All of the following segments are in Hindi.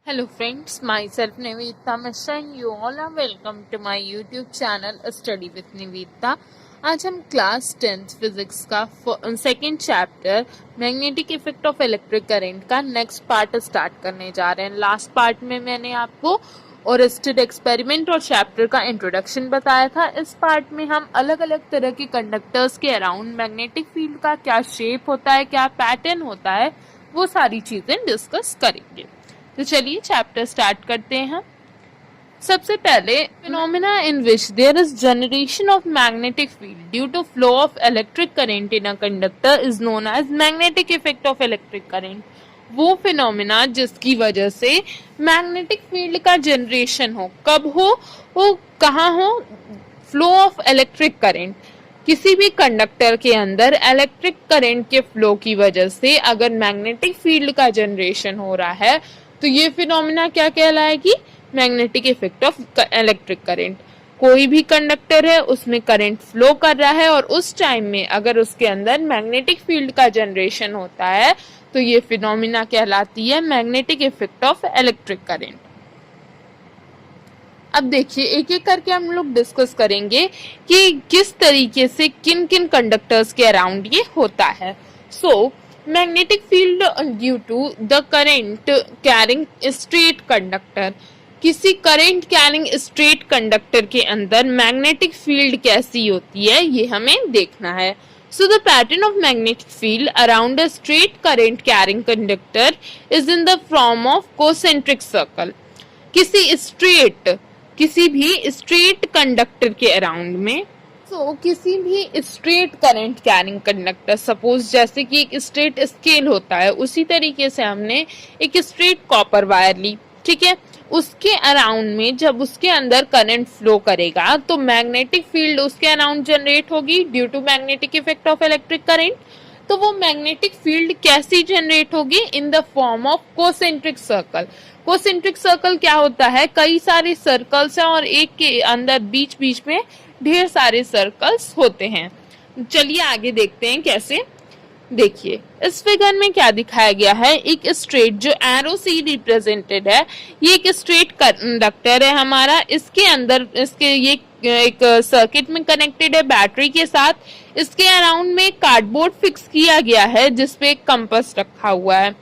Hello friends, myself Nivedita Mishra and you all are welcome to my YouTube channel Study with Nivedita। आज हम क्लास 10th फिजिक्स का second chapter magnetic effect of electric current का नेक्स्ट पार्ट स्टार्ट करने जा रहे हैं। लास्ट पार्ट में मैंने आपको ओरेस्टेड एक्सपेरिमेंट और चैप्टर का इंट्रोडक्शन बताया था। इस पार्ट में हम अलग अलग तरह के कंडक्टर्स के अराउंड मैग्नेटिक फील्ड का क्या शेप होता है, क्या पैटर्न होता है, वो सारी चीजें डिस्कस करेंगे। तो चलिए चैप्टर स्टार्ट करते हैं। सबसे पहले phenomena in which there is generation of magnetic field due to flow of electric current in a conductor is known as magnetic effect of electric current. वो फिनोमेना जिसकी वजह से मैग्नेटिक फील्ड का जनरेशन हो, कब हो, वो कहाँ हो, फ्लो ऑफ इलेक्ट्रिक करंट, किसी भी कंडक्टर के अंदर इलेक्ट्रिक करंट के फ्लो की वजह से अगर मैग्नेटिक फील्ड का जनरेशन हो रहा है तो ये फिनोमेना क्या कहलाएगी, magnetic effect of electric current. कोई भी कंडक्टर है, उसमें करंट फ्लो कर रहा है और उस टाइम में अगर उसके अंदर मैग्नेटिक फील्ड का जनरेशन होता है तो ये फिनोमेना कहलाती है magnetic effect of electric current. अब देखिए एक एक करके हम लोग डिस्कस करेंगे कि किस तरीके से किन किन कंडक्टर्स के अराउंड ये होता है। Magnetic field due to the current carrying straight conductor. किसी करंट कैरिंग स्ट्रेट कंडक्टर के अंदर मैग्नेटिक फील्ड कैसी होती है ये हमें देखना है। So the pattern of magnetic field around a straight current carrying conductor is in the form of concentric circle. किसी भी स्ट्रेट कंडक्टर के अराउंड में किसी भी straight current carrying conductor, suppose जैसे कि एक स्ट्रेट स्केल होता है उसी तरीके से हमने एक स्ट्रेट कॉपर वायर ली, ठीक है, उसके अराउंड में जब उसके अंदर करंट फ्लो करेगा तो मैग्नेटिक फील्ड उसके अराउंड जनरेट होगी due to magnetic effect of electric current. तो वो मैग्नेटिक फील्ड कैसी जनरेट होगी, in the form of concentric circle. Concentric circle क्या होता है, कई सारे सर्कल्स हैं और एक के अंदर बीच बीच में ढेर सारे सर्कल्स होते हैं। चलिए आगे देखते हैं कैसे। देखिए इस फिगर में क्या दिखाया गया है, एक स्ट्रेट जो एरो सी रिप्रेजेंटेड है, ये एक स्ट्रेट कंडक्टर है हमारा, इसके अंदर इसके ये एक सर्किट में कनेक्टेड है बैटरी के साथ। इसके अराउंड में कार्डबोर्ड फिक्स किया गया है जिसपे एक कंपास रखा हुआ है।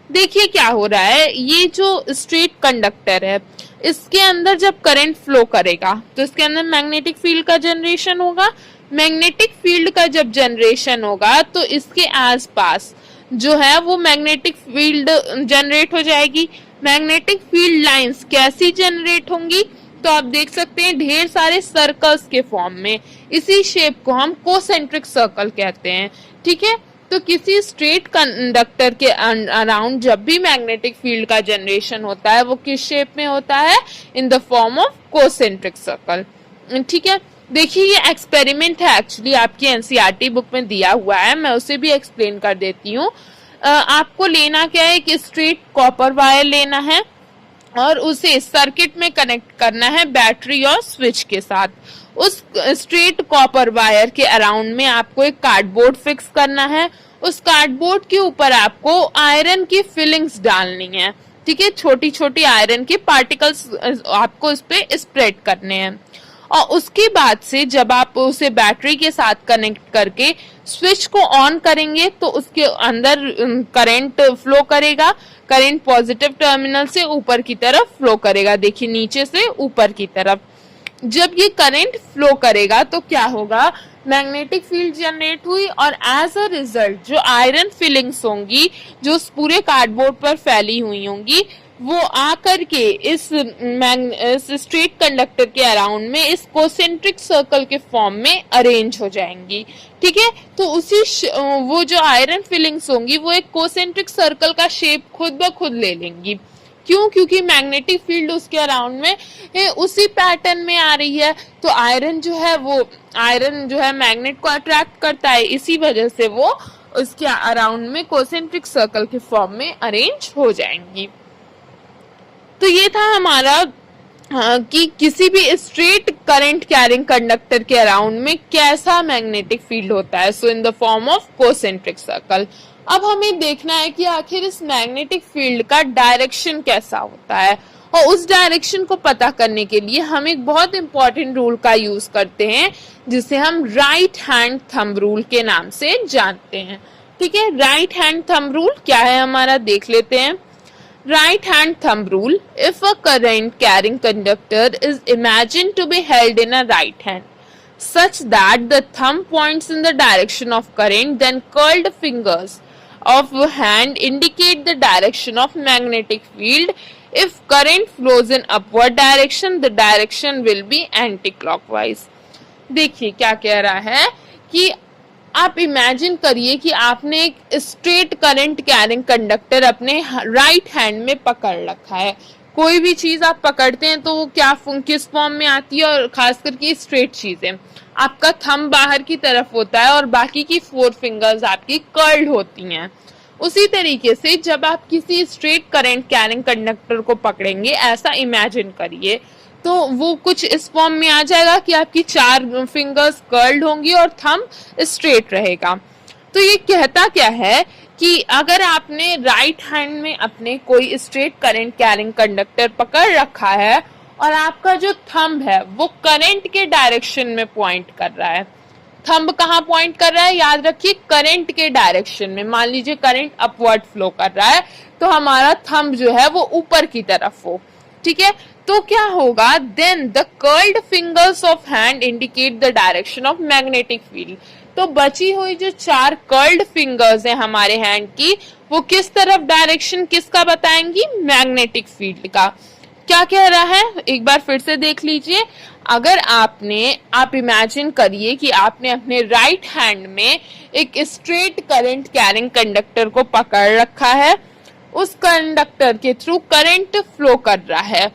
देखिए क्या हो रहा है, ये जो स्ट्रेट कंडक्टर है इसके अंदर जब करंट फ्लो करेगा तो इसके अंदर मैग्नेटिक फील्ड का जनरेशन होगा। मैग्नेटिक फील्ड का जब जनरेशन होगा तो इसके आसपास जो है वो मैग्नेटिक फील्ड जनरेट हो जाएगी। मैग्नेटिक फील्ड लाइंस कैसी जनरेट होंगी, तो आप देख सकते हैं ढेर सारे सर्कल्स के फॉर्म में। इसी शेप को हम कोसेंट्रिक सर्कल कहते हैं, ठीक है। तो किसी स्ट्रेट कंडक्टर के अराउंड जब भी मैग्नेटिक फील्ड का जनरेशन होता है वो किस शेप में होता है, इन the form of concentric circle, ठीक है। देखिए ये एक्सपेरिमेंट है, एक्चुअली आपकी एनसीईआरटी बुक में दिया हुआ है, मैं उसे भी एक्सप्लेन कर देती हूँ। आपको लेना क्या है, कि स्ट्रेट कॉपर वायर लेना है और उसे सर्किट में कनेक्ट करना है बैटरी और स्विच के साथ। उस स्ट्रेट कॉपर वायर के अराउंड में आपको एक कार्डबोर्ड फिक्स करना है। उस कार्डबोर्ड के ऊपर आपको आयरन की फिलिंग्स डालनी है, ठीक है, छोटी छोटी आयरन के पार्टिकल्स आपको इस पे स्प्रेड करने हैं। और उसके बाद से जब आप उसे बैटरी के साथ कनेक्ट करके स्विच को ऑन करेंगे तो उसके अंदर करंट फ्लो करेगा। करंट पॉजिटिव टर्मिनल से ऊपर की तरफ फ्लो करेगा, देखिए नीचे से ऊपर की तरफ। जब ये करंट फ्लो करेगा तो क्या होगा, मैग्नेटिक फील्ड जनरेट हुई और एज अ रिजल्ट जो आयरन फिलिंग्स होंगी जो पूरे कार्डबोर्ड पर फैली हुई होंगी वो आकर के इस स्ट्रेट कंडक्टर के अराउंड में इस कोसेंट्रिक सर्कल के फॉर्म में अरेंज हो जाएंगी, ठीक है। तो उसी वो जो आयरन फिलिंग्स होंगी वो एक कोसेंट्रिक सर्कल का शेप खुद ब खुद ले लेंगी। क्यों, क्योंकि मैग्नेटिक फील्ड उसके अराउंड में उसी पैटर्न में आ रही है। तो आयरन जो है मैग्नेट को अट्रैक्ट करता है, इसी वजह से वो उसके अराउंड में कोसेंट्रिक सर्कल के फॉर्म में अरेंज हो जाएंगी। तो ये था हमारा कि किसी भी स्ट्रेट करंट कैरिंग कंडक्टर के अराउंड में कैसा मैग्नेटिक फील्ड होता है, so in the form of concentric circle. अब हमें देखना है कि आखिर इस मैग्नेटिक फील्ड का डायरेक्शन कैसा होता है, और उस डायरेक्शन को पता करने के लिए हम एक बहुत इंपॉर्टेंट रूल का यूज करते हैं जिसे हम राइट हैंड थंब रूल के नाम से जानते हैं। ठीक है, राइट हैंड थंब रूल क्या है हमारा, देख लेते हैं। Right hand thumb rule, if a current carrying conductor is imagine to be held in a right hand such that the thumb points in the direction of current, then curled fingers of hand indicate the direction of magnetic field. If current flows in upward direction, the direction will be anti-clockwise. देखिए क्या कह रहा है कि आप इमेजिन करिए कि आपने एक स्ट्रेट करंट कैरिंग कंडक्टर अपने राइट हैंड में पकड़ रखा है। कोई भी चीज आप पकड़ते हैं तो वो क्या किस फॉर्म में आती है, और खास करके स्ट्रेट चीजें, आपका थंब बाहर की तरफ होता है और बाकी की 4 फिंगर्स आपकी कर्ल्ड होती हैं। उसी तरीके से जब आप किसी स्ट्रेट करंट कैरिंग कंडक्टर को पकड़ेंगे, ऐसा इमेजिन करिए, तो वो कुछ इस फॉर्म में आ जाएगा कि आपकी 4 फिंगर्स कर्ल्ड होंगी और थंब स्ट्रेट रहेगा। तो ये कहता क्या है कि अगर आपने राइट हैंड में अपने कोई स्ट्रेट करंट कैरिंग कंडक्टर पकड़ रखा है और आपका जो थंब है वो करंट के डायरेक्शन में पॉइंट कर रहा है। थंब कहाँ पॉइंट कर रहा है, याद रखिए करंट के डायरेक्शन में। मान लीजिए करंट अपवर्ड फ्लो कर रहा है तो हमारा थंब जो है वो ऊपर की तरफ हो। ठीक है, तो क्या होगा, then the curled fingers of hand indicate the direction of magnetic field. तो बची हुई जो 4 कर्ल्ड फिंगर्स हैं हमारे हैंड की, वो किस तरफ डायरेक्शन किसका बताएंगी, मैग्नेटिक फील्ड का। क्या कह रहा है, एक बार फिर से देख लीजिए। अगर आप इमेजिन करिए कि आपने अपने राइट हैंड में एक स्ट्रेट करंट कैरिंग कंडक्टर को पकड़ रखा है, उस कंडक्टर के थ्रू करंट फ्लो कर रहा है।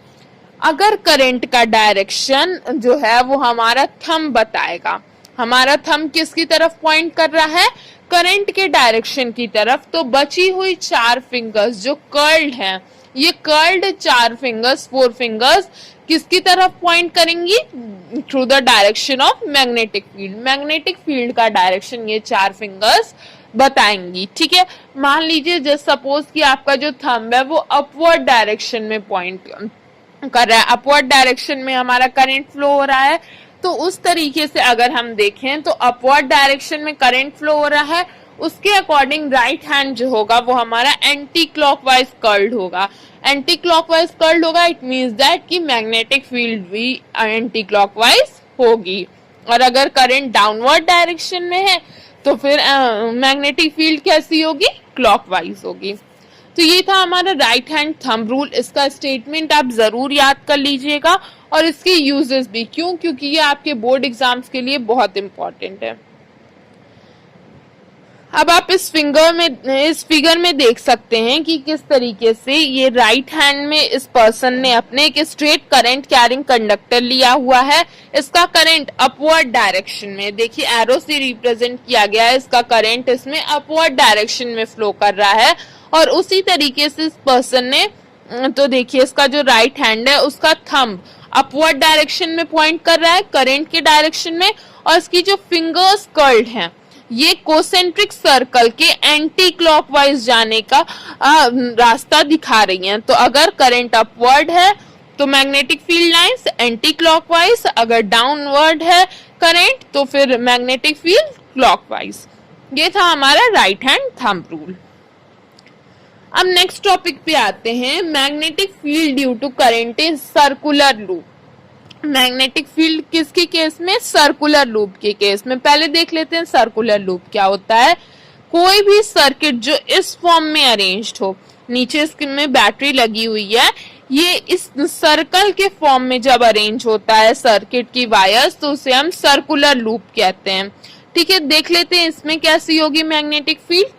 अगर करंट का डायरेक्शन जो है वो हमारा थंब बताएगा, हमारा थंब किसकी तरफ पॉइंट कर रहा है, करंट के डायरेक्शन की तरफ, तो बची हुई 4 फिंगर्स जो कर्ल्ड हैं, ये कर्ल्ड 4 फिंगर्स 4 फिंगर्स किसकी तरफ पॉइंट करेंगी, through the direction of magnetic field. Magnetic field का डायरेक्शन ये 4 फिंगर्स बताएंगी। ठीक है, मान लीजिए जस्ट सपोज कि आपका जो थंब है वो अपवर्ड डायरेक्शन में पॉइंट कर रहा है, अपवर्ड डायरेक्शन में हमारा करंट फ्लो हो रहा है। तो उस तरीके से अगर हम देखें तो अपवर्ड डायरेक्शन में करंट फ्लो हो रहा है, उसके अकॉर्डिंग राइट हैंड जो होगा वो हमारा एंटी क्लॉकवाइज कर्ल्ड होगा। एंटी क्लॉकवाइज कर्ल्ड होगा, इट मींस दैट कि मैग्नेटिक फील्ड भी एंटी क्लॉकवाइज होगी। और अगर करंट डाउनवर्ड डायरेक्शन में है तो फिर मैग्नेटिक फील्ड कैसी होगी, क्लॉकवाइज होगी। तो ये था हमारा राइट हैंड थंब रूल। इसका स्टेटमेंट आप जरूर याद कर लीजिएगा और इसके यूजेस भी। क्यों, क्योंकि ये आपके बोर्ड एग्जाम्स के लिए बहुत इंपॉर्टेंट है। अब आप इस फिगर में देख सकते हैं कि किस तरीके से ये राइट हैंड में इस पर्सन ने अपने एक स्ट्रेट करंट कैरिंग कंडक्टर लिया हुआ है। इसका करंट अपवर्ड डायरेक्शन में, देखिए एरो से रिप्रेजेंट किया गया है, इसका करंट इसमें अपवर्ड डायरेक्शन में फ्लो कर रहा है। और उसी तरीके से इस पर्सन ने, तो देखिए इसका जो राइट हैंड है उसका थंब अपवर्ड डायरेक्शन में पॉइंट कर रहा है करंट के डायरेक्शन में, और इसकी जो फिंगर्स कर्ल्ड हैं ये कोसेंट्रिक सर्कल के एंटी क्लॉकवाइज जाने का रास्ता दिखा रही हैं। तो अगर करंट अपवर्ड है तो magnetic field lines anti clockwise, अगर डाउनवर्ड है करंट तो फिर मैग्नेटिक फील्ड क्लॉकवाइज। ये था हमारा राइट हैंड थंब रूल। अब नेक्स्ट टॉपिक पे आते हैं, magnetic field due to current in circular loop. Magnetic field किसके केस में, सर्कुलर लूप के केस में। पहले देख लेते हैं सर्कुलर लूप क्या होता है। कोई भी सर्किट जो इस फॉर्म में अरेंज्ड हो, नीचे इसमें बैटरी लगी हुई है, ये इस सर्कल के फॉर्म में जब अरेंज होता है सर्किट की वायर्स, तो उसे हम सर्कुलर लूप कहते हैं। ठीक है, देख लेते हैं इसमें कैसी होगी magnetic field.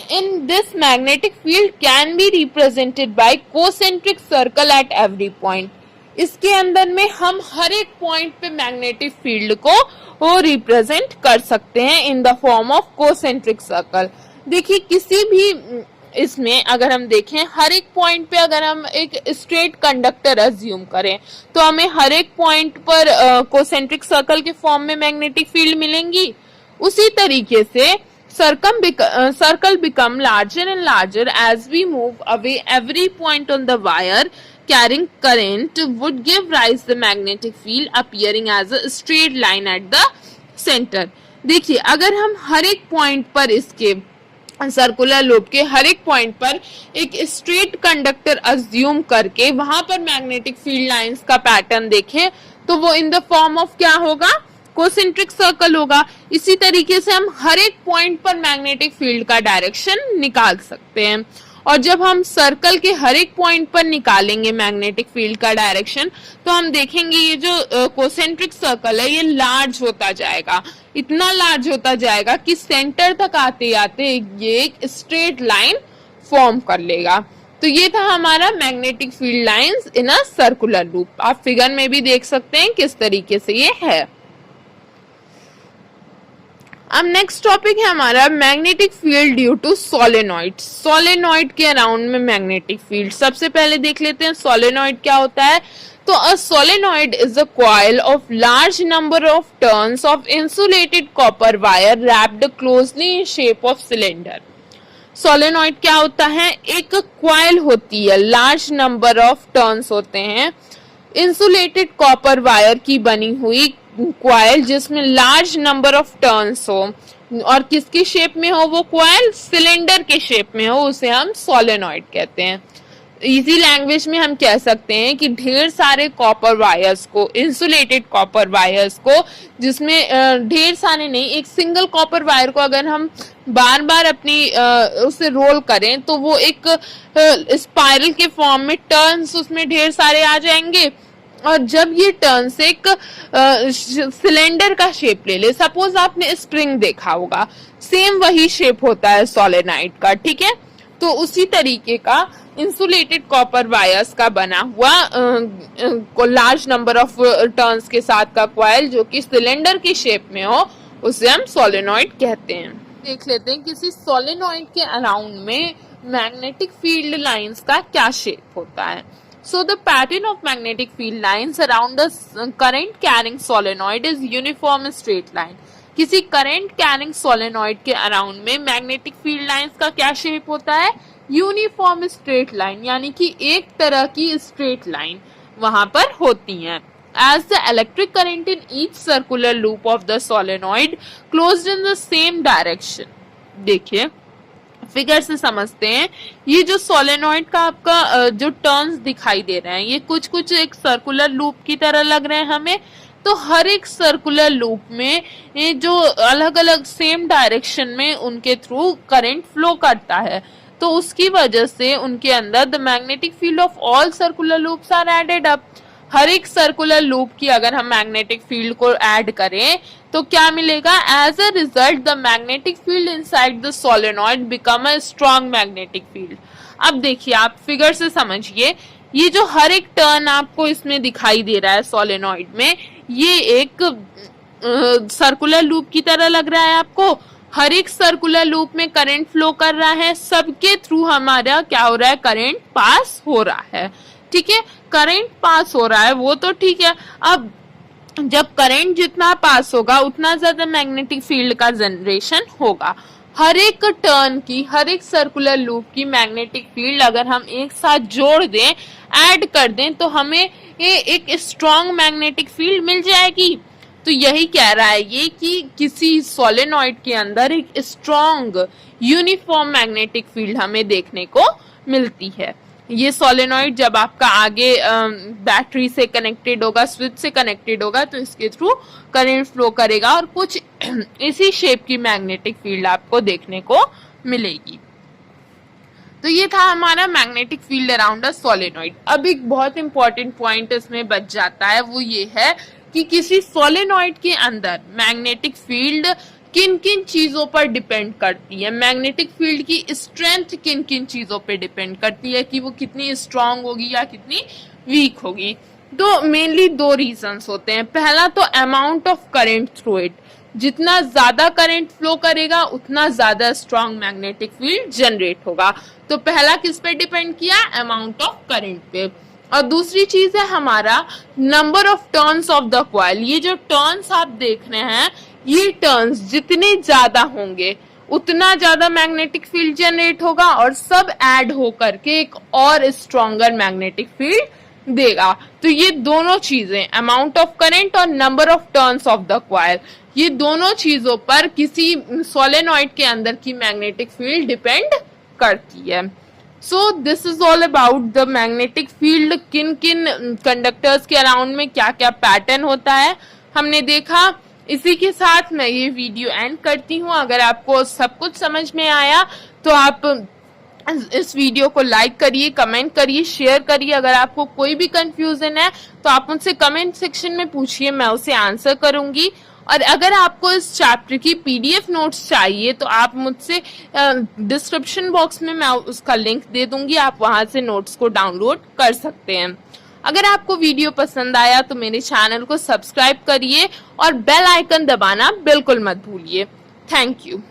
In this magnetic field can be represented by concentric circle at every point. इसके अंदर में हम हर एक पॉइंट पे मैग्नेटिक फील्ड को रिप्रेजेंट कर सकते हैं इन the form of concentric circle. देखिए किसी भी इसमें अगर हम देखें हर एक पॉइंट पे अगर हम एक स्ट्रेट कंडक्टर अज्यूम करें तो हमें हर एक पॉइंट पर कोसेंट्रिक सर्कल के फॉर्म में मैग्नेटिक फील्ड मिलेंगी। उसी तरीके से circle become larger and larger as we move away. Every point on the wire carrying current would give rise the magnetic field appearing as a straight line at the center. देखिए, अगर हम हर एक पॉइंट पर इसके सर्कुलर लूप के हर एक पॉइंट पर एक स्ट्रेट कंडक्टर अज्यूम करके वहां पर मैग्नेटिक फील्ड लाइंस का पैटर्न देखें तो वो इन द फॉर्म ऑफ क्या होगा, कोसेंट्रिक सर्कल होगा। इसी तरीके से हम हर एक पॉइंट पर मैग्नेटिक फील्ड का डायरेक्शन निकाल सकते हैं। और जब हम सर्कल के हर एक पॉइंट पर निकालेंगे मैग्नेटिक फील्ड का डायरेक्शन तो हम देखेंगे ये जो कोसेंट्रिक सर्कल है ये लार्ज होता जाएगा, इतना लार्ज होता जाएगा कि सेंटर तक आते आते ये एक स्ट्रेट लाइन फॉर्म कर लेगा। तो ये था हमारा magnetic field lines in a circular loop. आप फिगर में भी देख सकते हैं किस तरीके से ये है। अब नेक्स्ट टॉपिक है हमारा magnetic field due to solenoid. Solenoid के अराउंड में मैग्नेटिक फील्ड सबसे पहले देख लेते हैं सोलेनॉइड क्या होता है। तो a solenoid is a coil of large number of turns of insulated copper wire wrapped closely in shape of cylinder. Solenoid क्या होता है, एक कॉइल होती है, लार्ज नंबर ऑफ टर्न्स होते हैं, इंसुलेटेड कॉपर वायर की बनी हुई कॉइल जिसमें लार्ज नंबर ऑफ टर्न्स हो और किसकी शेप में हो, वो कॉइल सिलेंडर के शेप में हो, उसे हम सोलेनॉइड कहते हैं। इजी लैंग्वेज में हम कह सकते हैं कि ढेर सारे कॉपर वायर्स को, इंसुलेटेड कॉपर वायर्स को, जिसमें ढेर सारे नहीं, एक सिंगल कॉपर वायर को अगर हम बार बार अपनी उसे रोल करें तो वो एक स्पाइरल के फॉर्म में टर्न्स उसमें ढेर सारे आ जाएंगे। और जब ये टर्न्स एक सिलेंडर का शेप ले ले, सपोज आपने स्प्रिंग देखा होगा, सेम वही शेप होता है सोलेनॉइड का, ठीक है। तो उसी तरीके का इंसुलेटेड कॉपर वायर्स का बना हुआ लार्ज नंबर ऑफ टर्न्स के साथ का कॉइल जो कि सिलेंडर की शेप में हो, उसे हम सोलेनॉइड कहते हैं। देख लेते हैं किसी सोलेनॉइड के अराउंड में मैग्नेटिक फील्ड लाइंस का क्या शेप होता है। So the pattern of magnetic field lines around a current carrying solenoid is uniform straight line. किसी करंट कैरिंग सोलेनॉइड के अराउंड में मैग्नेटिक फील्ड लाइंस का क्या शेप होता है, यूनिफॉर्म स्ट्रेट लाइन, यानी कि एक तरह की स्ट्रेट लाइन वहां पर होती हैं। As the electric current in each circular loop of the solenoid closed in the same direction. देखिए फिगर से समझते हैं, ये जो सोलेनॉइड का आपका जो टर्न्स दिखाई दे रहे हैं ये कुछ कुछ एक सर्कुलर लूप की तरह लग रहे हैं हमें। तो हर एक सर्कुलर लूप में ये जो अलग अलग सेम डायरेक्शन में उनके थ्रू करंट फ्लो करता है, तो उसकी वजह से उनके अंदर the magnetic field of all circular loops are added up. हर एक सर्कुलर लूप की अगर हम मैग्नेटिक फील्ड को ऐड करें तो क्या मिलेगा, as a result the magnetic field inside the solenoid become a strong magnetic field. अब देखिए आप फिगर से समझिए, ये जो हर एक टर्न आपको इसमें दिखाई दे रहा है सोलेनॉइड में, ये एक सर्कुलर लूप की तरह लग रहा है आपको। हर एक सर्कुलर लूप में करंट फ्लो कर रहा है, सबके थ्रू हमारा क्या हो रहा है, करंट पास हो रहा है, ठीक है। करंट पास हो रहा है वो तो ठीक है। अब जब करंट जितना पास होगा उतना ज्यादा मैग्नेटिक फील्ड का जनरेशन होगा। हर एक टर्न की, हर एक सर्कुलर लूप की मैग्नेटिक फील्ड अगर हम एक साथ जोड़ दें, ऐड कर दें, तो हमें ये एक स्ट्रॉन्ग मैग्नेटिक फील्ड मिल जाएगी। तो यही कह रहा है ये कि किसी सोलेनॉइड के अंदर एक स्ट्रॉन्ग यूनिफॉर्म मैग्नेटिक फील्ड हमें देखने को मिलती है। ये सोलेनॉइड जब आपका आगे बैटरी से कनेक्टेड होगा, स्विच से कनेक्टेड होगा, तो इसके थ्रू करंट फ्लो करेगा और कुछ इसी शेप की मैग्नेटिक फील्ड आपको देखने को मिलेगी। तो ये था हमारा magnetic field around a solenoid. अब एक बहुत इंपॉर्टेंट पॉइंट इसमें बच जाता है, वो ये है कि किसी सोलेनॉइड के अंदर मैग्नेटिक फील्ड किन किन चीजों पर डिपेंड करती है, मैग्नेटिक फील्ड की स्ट्रेंथ किन किन चीजों पे डिपेंड करती है कि वो कितनी स्ट्रांग होगी या कितनी वीक होगी। तो मेनली दो रीजंस होते हैं। पहला तो amount of current through it, जितना ज्यादा करंट फ्लो करेगा उतना ज्यादा स्ट्रांग मैग्नेटिक फील्ड जनरेट होगा। तो पहला किस पे डिपेंड किया, अमाउंट ऑफ करंट पे। और दूसरी चीज है हमारा number of turns of the coil. ये जो टर्न्स आप देख रहे हैं, ये टर्न्स जितने ज्यादा होंगे उतना ज्यादा मैग्नेटिक फील्ड जनरेट होगा और सब ऐड होकर के एक और स्ट्रॉन्गर मैग्नेटिक फील्ड देगा। तो ये दोनों चीजें, अमाउंट ऑफ करंट और number of turns of the coil, ये दोनों चीजों पर किसी सोलेनॉइड के अंदर की मैग्नेटिक फील्ड डिपेंड करती है। So this is all about the magnetic field. किन किन कंडक्टर्स के अराउंड में क्या क्या पैटर्न होता है हमने देखा। इसी के साथ मैं ये वीडियो एंड करती हूँ। अगर आपको सब कुछ समझ में आया तो आप इस वीडियो को लाइक करिए, कमेंट करिए, शेयर करिए। अगर आपको कोई भी कंफ्यूजन है तो आप मुझसे कमेंट सेक्शन में पूछिए, मैं उसे आंसर करूंगी। और अगर आपको इस चैप्टर की पीडीएफ नोट्स चाहिए तो आप मुझसे डिस्क्रिप्शन बॉक्स में मैं उसका लिंक दे दूंगी, आप वहां से नोट्स को डाउनलोड कर सकते हैं। अगर आपको वीडियो पसंद आया तो मेरे चैनल को सब्सक्राइब करिए और बेल आइकन दबाना बिल्कुल मत भूलिए। Thank you.